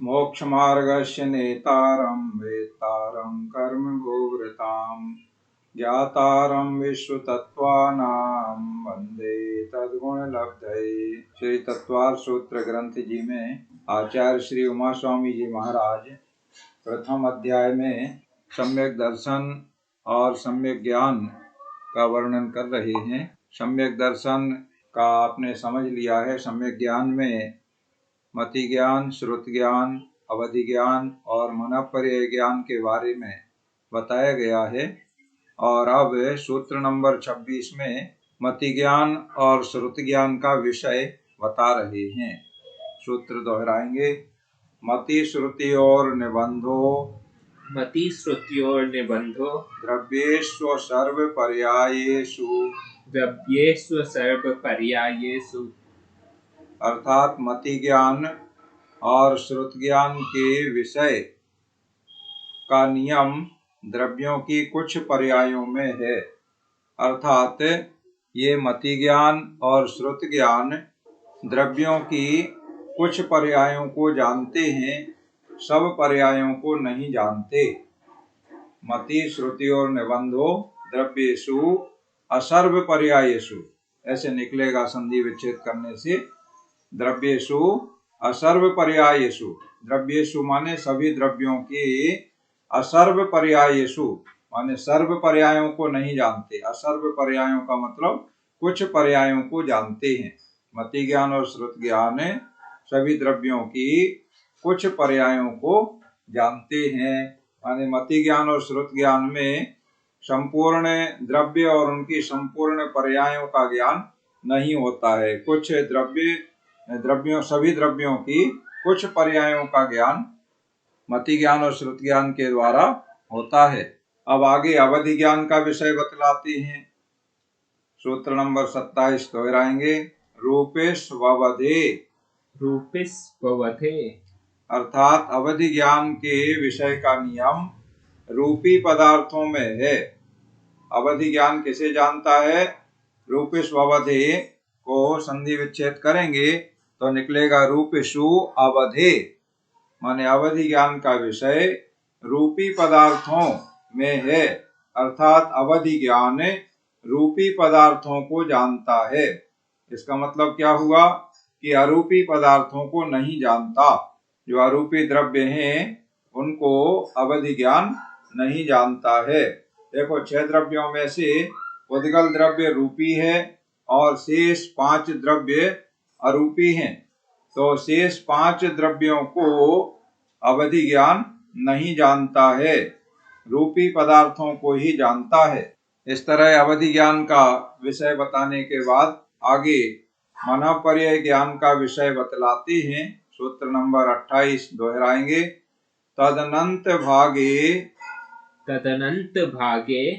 मोक्षमार्गस्य नेतारं वेत्तारं कर्मभोवृतां ज्ञातारं विश्वतत्त्वानां वन्दे तद्गुणलब्धये। श्री तत्वार सूत्र ग्रंथ जी में आचार्य श्री उमा स्वामी जी महाराज प्रथम अध्याय में सम्यक दर्शन और सम्यक ज्ञान का वर्णन कर रहे हैं। सम्यक दर्शन का आपने समझ लिया है। सम्यक ज्ञान में मति ज्ञान, श्रुत ज्ञान, अवधि ज्ञान और मनःपर्यय ज्ञान के बारे में बताया गया है। और अब सूत्र नंबर 26 में मति ज्ञान और श्रुत ज्ञान का विषय बता रहे हैं। सूत्र दोहराएंगे। मति श्रुतियोर निबंधो मति श्रुतियोर निबंधो द्रव्येषु सर्व पर्यायेषु अर्थात मति ज्ञान और श्रुत ज्ञान के विषय का नियम द्रव्यों की कुछ पर्यायों में है। अर्थात ये मति ज्ञान और श्रुत ज्ञान द्रव्यों की कुछ पर्यायों को जानते हैं, सब पर्यायों को नहीं जानते। मति श्रुति और निबंधो द्रव्येषु असर्व पर्यायेषु, ऐसे निकलेगा संधि विच्छेद करने से। द्रव्येषु असर्व पर्यायेषु, द्रव्येषु माने सभी द्रव्यों के, असर्व पर्यायेषु माने सर्व पर्यायों को नहीं जानते। असर्व पर्यायों का मतलब कुछ पर्यायों को जानते हैं। मति ज्ञान और श्रुत ज्ञान सभी द्रव्यों की कुछ पर्यायों को जानते हैं। माने मति ज्ञान और श्रुत ज्ञान में संपूर्ण द्रव्य और उनकी संपूर्ण पर्यायों का ज्ञान नहीं होता है। कुछ द्रव्यों सभी द्रव्यों की कुछ पर्यायों का ज्ञान मति ज्ञान और श्रुत ज्ञान के द्वारा होता है। अब आगे अवधि ज्ञान का विषय बतलाते हैं। सूत्र नंबर 27 दोहराएंगे। रूपेष्ववधे अर्थात अवधि ज्ञान के विषय का नियम रूपी पदार्थों में है। अवधि ज्ञान किसे जानता है? रूपेष्ववधे को संधि विच्छेद करेंगे तो निकलेगा रूपेषु अवधे, माने अवधि ज्ञान का विषय रूपी पदार्थों में है। अर्थात अवधि ज्ञान रूपी पदार्थों को जानता है। इसका मतलब क्या हुआ कि अरूपी पदार्थों को नहीं जानता। जो अरूपी द्रव्य हैं उनको अवधि ज्ञान नहीं जानता है। देखो, 6 द्रव्यों में से उद्गल द्रव्य रूपी है और शेष 5 द्रव्य अरूपी हैं। तो शेष 5 द्रव्यों को अवधि ज्ञान नहीं जानता है, रूपी पदार्थों को ही जानता है। इस तरह अवधि ज्ञान का विषय बताने के बाद आगे मनःपर्यय ज्ञान का विषय बतलाते हैं। सूत्र नंबर 28 दोहराएंगे। तदनंत भागे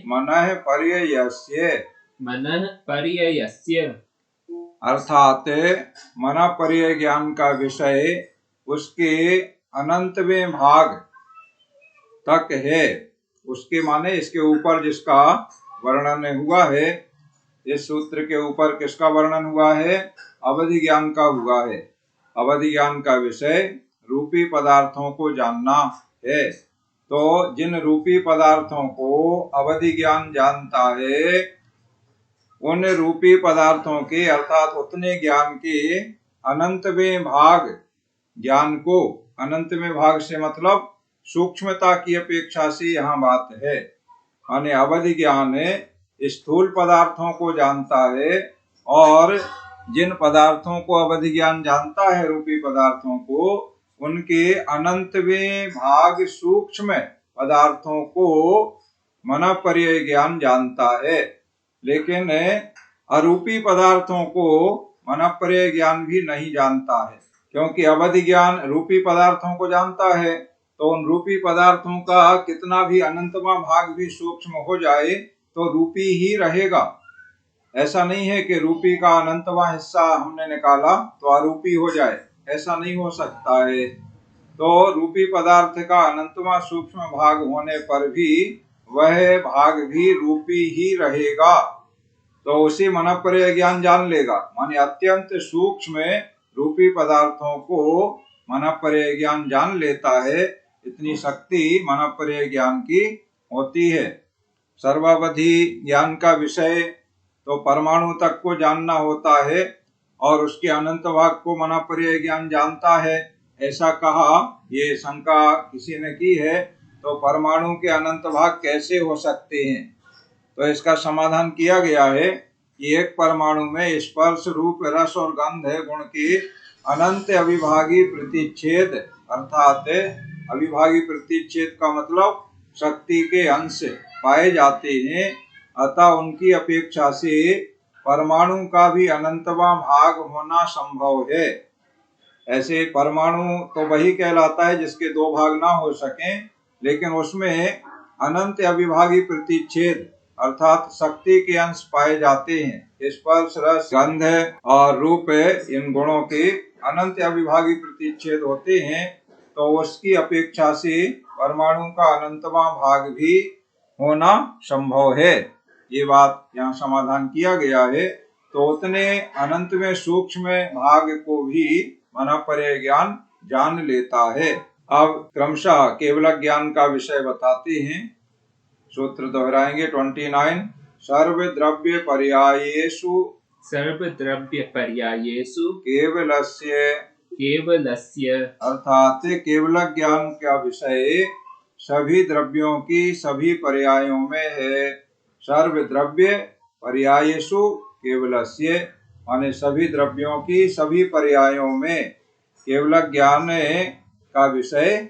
मनःपर्ययस्य अर्थात मनःपर्यय ज्ञान का विषय उसके अनंतवें भाग तक है। उसके माने इसके ऊपर जिसका वर्णन हुआ है। इस सूत्र के ऊपर किसका वर्णन हुआ है? अवधि ज्ञान का हुआ है। अवधि ज्ञान का विषय रूपी पदार्थों को जानना है। तो जिन रूपी पदार्थों को अवधि ज्ञान जानता है, उन रूपी पदार्थों के अर्थात उतने ज्ञान के अनंतवें भाग ज्ञान को, अनंतवें भाग से मतलब सूक्ष्मता की अपेक्षा से यहाँ बात है। माने अवधि ज्ञान स्थूल पदार्थों को जानता है और जिन पदार्थों को अवधि ज्ञान जानता है, रूपी पदार्थों को, उनके अनंतवें भाग सूक्ष्म पदार्थों को मनःपर्यय ज्ञान जानता है। लेकिन अरूपी पदार्थों को मनःपर्यय ज्ञान भी नहीं जानता है, क्योंकि अवधि ज्ञान रूपी पदार्थों को जानता है तो उन रूपी पदार्थों का कितना भी अनंतवां भाग भी सूक्ष्म हो जाए तो रूपी ही रहेगा। ऐसा नहीं है कि रूपी का अनंतवां हिस्सा हमने निकाला तो अरूपी हो जाए, ऐसा नहीं हो सकता है। तो रूपी पदार्थ का अनंतवां सूक्ष्म भाग होने पर भी वह भाग भी रूपी ही रहेगा। तो उसी मनःपर्यय ज्ञान जान लेगा। माने अत्यंत सूक्ष्म रूपी पदार्थों को मनःपर्यय ज्ञान जान लेता है, इतनी शक्ति मनःपर्यय ज्ञान की होती है। सर्वावधि ज्ञान का विषय तो परमाणु तक को जानना होता है और उसके अनंत भाग को मनःपर्यय ज्ञान जानता है, ऐसा कहा। ये शंका किसी ने की है, तो परमाणु के अनंत भाग कैसे हो सकते हैं? तो इसका समाधान किया गया है कि एक परमाणु में स्पर्श, रूप, रस और गंध गुण की अनंत अविभागी प्रतिच्छेद, अर्थात अविभागी प्रतिच्छेद का मतलब शक्ति के अंश पाए जाते हैं, अतः उनकी अपेक्षा से परमाणु का भी अनंतवां भाग होना संभव है। ऐसे परमाणु तो वही कहलाता है जिसके दो भाग ना हो सकें, लेकिन उसमें अनंत अविभागी प्रतिच्छेद अर्थात शक्ति के अंश पाए जाते हैं। स्पर्श, रस, गंध और रूप इन गुणों के अनंत अविभागी प्रतिच्छेद होते हैं, तो उसकी अपेक्षा से परमाणु का अनंतवां भाग भी होना संभव है। ये बात यहाँ समाधान किया गया है। तो उतने अनंत में सूक्ष्म भाग को भी मनःपर्यय ज्ञान जान लेता है। अब क्रमशः केवल ज्ञान का विषय बताते हैं। सूत्र दोहराएंगे 29। सर्वद्रव्य पर्यायेषु केवलस्य अर्थात केवल ज्ञान का विषय सभी द्रव्यों की सभी पर्यायों में है। सर्वद्रव्य पर्यायेषु केवलस्य माने सभी द्रव्यों की सभी पर्यायों में केवल ज्ञान का विषय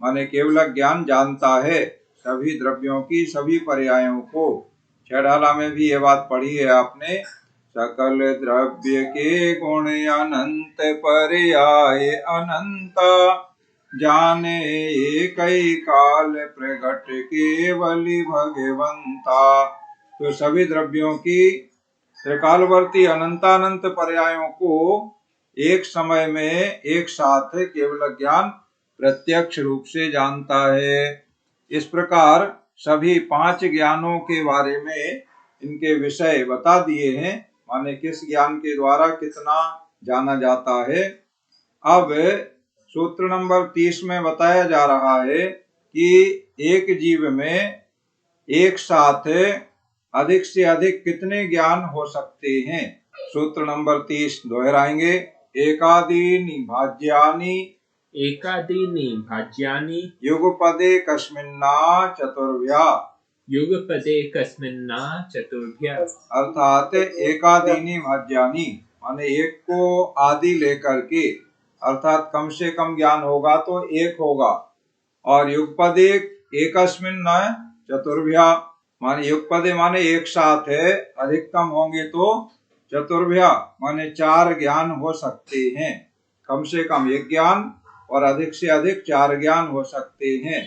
माने केवल ज्ञान जानता है सभी द्रव्यों की सभी पर्यायों को। छेड़ाला में भी ये बात पढ़ी है आपने। सकल द्रव्य के गुण अनंत पर्याय अनंता, जाने कई काल प्रगट केवली भगवंता। तो सभी द्रव्यों की त्रिकालवर्ती अनंतानंत पर्यायों को एक समय में एक साथ केवल ज्ञान प्रत्यक्ष रूप से जानता है। इस प्रकार सभी 5 ज्ञानों के बारे में इनके विषय बता दिए हैं, माने किस ज्ञान के द्वारा कितना जाना जाता है। अब सूत्र नंबर 30 में बताया जा रहा है कि एक जीव में एक साथ अधिक से अधिक कितने ज्ञान हो सकते हैं। सूत्र नंबर 30 दोहराएंगे। एकादीनि भाज्यानि युगपदे कस्मिन्ना चतुर्भ्या अर्थात एकादीनि भाज्यानि माने एक को आदि लेकर के अर्थात कम से कम ज्ञान होगा तो एक होगा, और युगपदे एकस्मिन्न चतुर्भ्या माने युगपदे माने एक साथ है, अधिकतम होंगे तो चतुर्भ्या माने 4 ज्ञान हो सकते हैं। कम से कम एक ज्ञान और अधिक से अधिक 4 ज्ञान हो सकते हैं।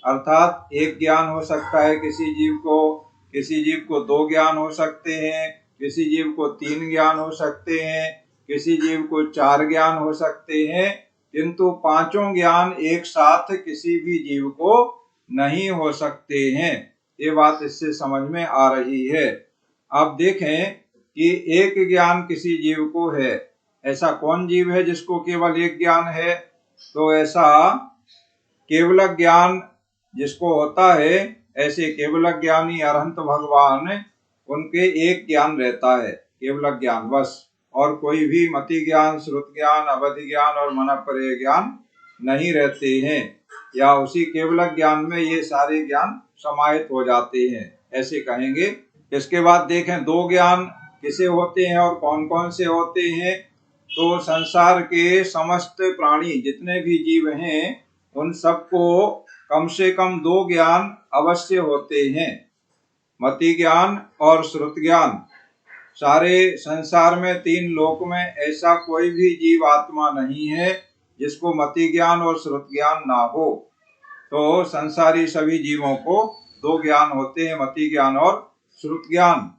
अर्थात एक ज्ञान हो सकता है किसी जीव को 2 ज्ञान हो सकते हैं, किसी जीव को 3 ज्ञान हो सकते हैं, किसी जीव को 4 ज्ञान हो सकते हैं, किंतु 5 ज्ञान एक साथ किसी भी जीव को नहीं हो सकते हैं। ये बात इससे समझ में आ रही है। अब देखें कि एक ज्ञान किसी जीव को है, ऐसा कौन जीव है जिसको केवल एक ज्ञान है? तो ऐसा केवल ज्ञान जिसको होता है, ऐसे केवल ज्ञानी अरहंत भगवान उनके एक ज्ञान रहता है, केवल ज्ञान बस, और कोई भी मति ज्ञान, श्रुत ज्ञान, अवधि ज्ञान और मनःपर्यय ज्ञान नहीं रहते हैं, या उसी केवल ज्ञान में ये सारे ज्ञान समाहित हो जाते हैं, ऐसे कहेंगे। इसके बाद देखें 2 ज्ञान किसे होते हैं और कौन कौन से होते हैं। तो संसार के समस्त प्राणी जितने भी जीव हैं उन सबको कम से कम 2 ज्ञान अवश्य होते हैं, मति ज्ञान और श्रुत ज्ञान। सारे संसार में 3 लोक में ऐसा कोई भी जीव आत्मा नहीं है जिसको मति ज्ञान और श्रुत ज्ञान ना हो। तो संसारी सभी जीवों को 2 ज्ञान होते हैं, मति ज्ञान और श्रुत ज्ञान।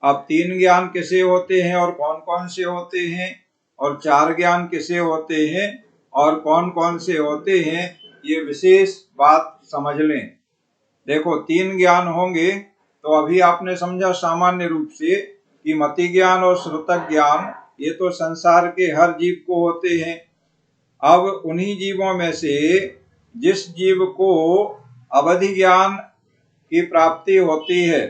अब 3 ज्ञान किसे होते हैं और कौन कौन से होते हैं, और 4 ज्ञान किसे होते हैं और कौन कौन से होते हैं, ये विशेष बात समझ लें। देखो 3 ज्ञान होंगे तो अभी आपने समझा सामान्य रूप से कि मति ज्ञान और श्रुत ज्ञान ये तो संसार के हर जीव को होते हैं, अब उन्हीं जीवों में से जिस जीव को अवधि ज्ञान की प्राप्ति होती है,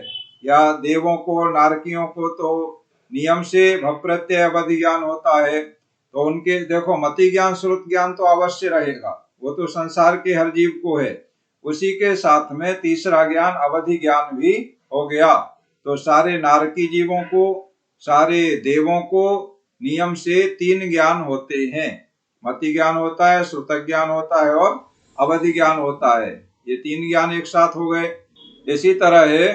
या देवों को, नारकियों को तो नियम से भप्रत्यय अवधि ज्ञान होता है, तो उनके देखो मति ज्ञान श्रुत ज्ञान तो अवश्य रहेगा, वो तो संसार के हर जीव को है। उसी के साथ में तीसरा ज्ञान अवधि ज्ञान भी हो गया, तो सारे नारकी जीवों को, सारे देवों को नियम से 3 ज्ञान होते हैं। मति ज्ञान होता है, श्रुत ज्ञान होता है और अवधि ज्ञान होता है। ये 3 ज्ञान एक साथ हो गए। इसी तरह है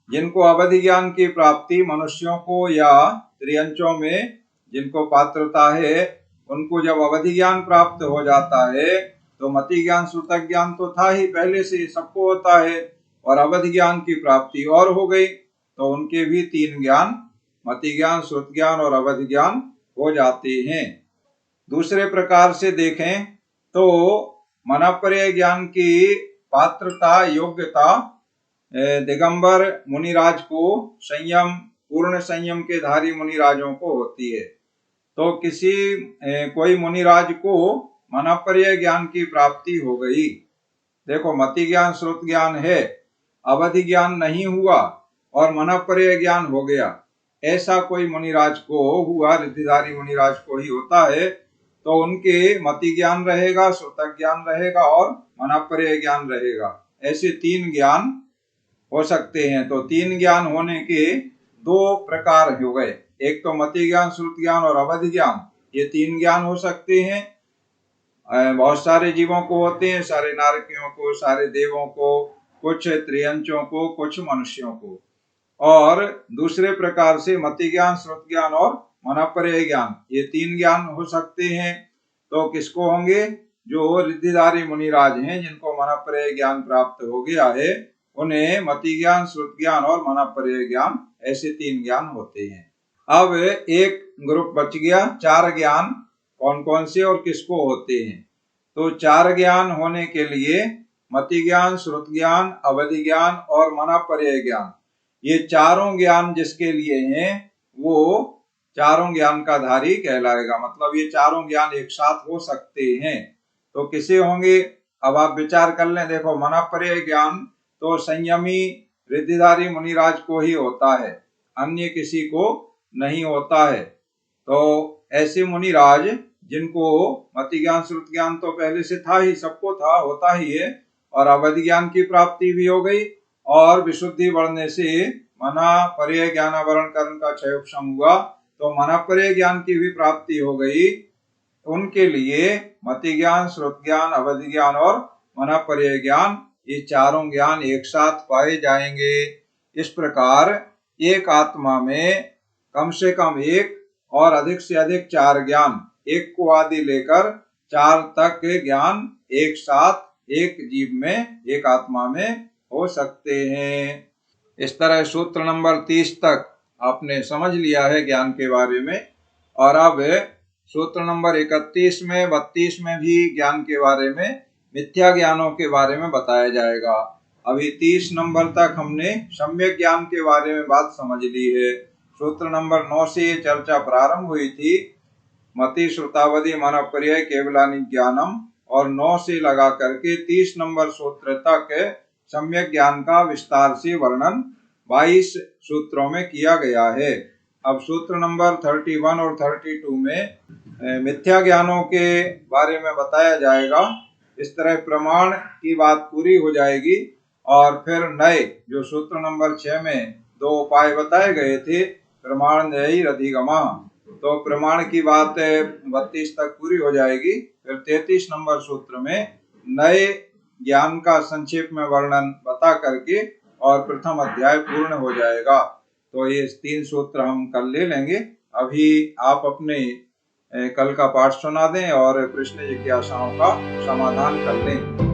जिनको अवधि ज्ञान की प्राप्ति मनुष्यों को या त्रियंचों में जिनको पात्रता है, उनको जब अवधि ज्ञान प्राप्त हो जाता है तो मति ज्ञान श्रुत ज्ञान तो था ही, पहले से सबको होता है, और अवधि ज्ञान की प्राप्ति और हो गई, तो उनके भी 3 ज्ञान, मति ज्ञान, श्रुत ज्ञान और अवधि ज्ञान हो जाते हैं। दूसरे प्रकार से देखें तो मनःपर्यय ज्ञान की पात्रता, योग्यता दिगंबर मुनिराज को, संयम, पूर्ण संयम के धारी मुनिराजों को होती है। तो किसी कोई मुनिराज को मनःपर्यय ज्ञान की प्राप्ति हो गई, देखो मति ज्ञान श्रुत ज्ञान है, अवधि ज्ञान नहीं हुआ और मनःपर्यय ज्ञान हो गया, ऐसा कोई मुनिराज को हुआ, रिद्धिधारी मुनिराज को ही होता है, तो उनके मति ज्ञान रहेगा, श्रुत ज्ञान रहेगा और मनःपर्यय ज्ञान रहेगा। ऐसे 3 ज्ञान हो सकते हैं। तो 3 ज्ञान होने के 2 प्रकार हो गए, एक तो मति ज्ञान, श्रुत ज्ञान और अवधि ज्ञान, ये 3 ज्ञान हो सकते हैं। बहुत सारे जीवों को होते हैं, सारे नारकियों को, सारे देवों को, कुछ त्रियंचों को, कुछ मनुष्यों को। और दूसरे प्रकार से मति ज्ञान, श्रुत ज्ञान और मनःपर्यय ज्ञान, ये 3 ज्ञान हो सकते हैं। तो किसको होंगे? जो रिद्धिधारी मुनिराज हैं, जिनको मनःपर्यय ज्ञान प्राप्त हो गया है, उन्हें मति ज्ञान, श्रुत ज्ञान और मनःपर्यय ज्ञान, ऐसे 3 ज्ञान होते हैं। अब एक ग्रुप बच गया, 4 ज्ञान कौन कौन से और किसको होते हैं। तो 4 ज्ञान होने के लिए मति ज्ञान, श्रुत ज्ञान, अवधि ज्ञान और मनःपर्यय ज्ञान, ये चारों ज्ञान जिसके लिए हैं वो चारों ज्ञान का धारी कहलाएगा। मतलब ये चारों ज्ञान एक साथ हो सकते हैं। तो किसे होंगे? अब आप विचार कर लें। देखो मनःपर्यय ज्ञान तो संयमी रिद्धिधारी मुनिराज को ही होता है, अन्य किसी को नहीं होता है। तो ऐसे मुनिराज जिनको मति ज्ञान, श्रुत ज्ञान तो पहले से था ही, सबको था, होता ही है, और अवधि ज्ञान की प्राप्ति भी हो गई, और विशुद्धि बढ़ने से मनःपर्यय ज्ञानावरण करण का क्षयोपशम हुआ, तो मनःपर्यय ज्ञान की भी प्राप्ति हो गई। उनके लिए मति ज्ञान, श्रुत ज्ञान, अवधि ज्ञान और मनःपर्यय ज्ञान, ये चारों ज्ञान एक साथ पाए जाएंगे। इस प्रकार एक आत्मा में कम से कम एक और अधिक से अधिक 4 ज्ञान, एक को आदि लेकर 4 तक ज्ञान एक साथ एक जीव में, एक आत्मा में हो सकते हैं। इस तरह सूत्र नंबर 30 तक आपने समझ लिया है ज्ञान के बारे में। और अब सूत्र नंबर 31 में, 32 में भी ज्ञान के बारे में, मिथ्या ज्ञानों के बारे में बताया जाएगा। अभी 30 नंबर तक हमने सम्यक ज्ञान के बारे में बात समझ ली है। सूत्र नंबर 9 से ये चर्चा प्रारंभ हुई थी, मति श्रुतावधि मनःपर्यय केवलानि ज्ञानम, और 9 से लगा करके 30 नंबर सूत्र तक सम्यक ज्ञान का विस्तार से वर्णन 22 सूत्रों में किया गया है। अब सूत्र नंबर 31 और 32 में मिथ्या ज्ञानों के बारे में बताया जाएगा। इस तरह प्रमाण की बात पूरी हो जाएगी, और फिर नए जो सूत्र नंबर 6 में 2 उपाय बताए गए थे, प्रमाण न्यायी अधिगमा, तो प्रमाण की बात 32 तक पूरी हो जाएगी। फिर 33 नंबर सूत्र में नए ज्ञान का संक्षेप में वर्णन बता करके और प्रथम अध्याय पूर्ण हो जाएगा। तो ये 3 सूत्र हम कल ले लेंगे। अभी आप अपने कल का पाठ सुना दें और प्रश्न जिज्ञासाओं का समाधान कर लें।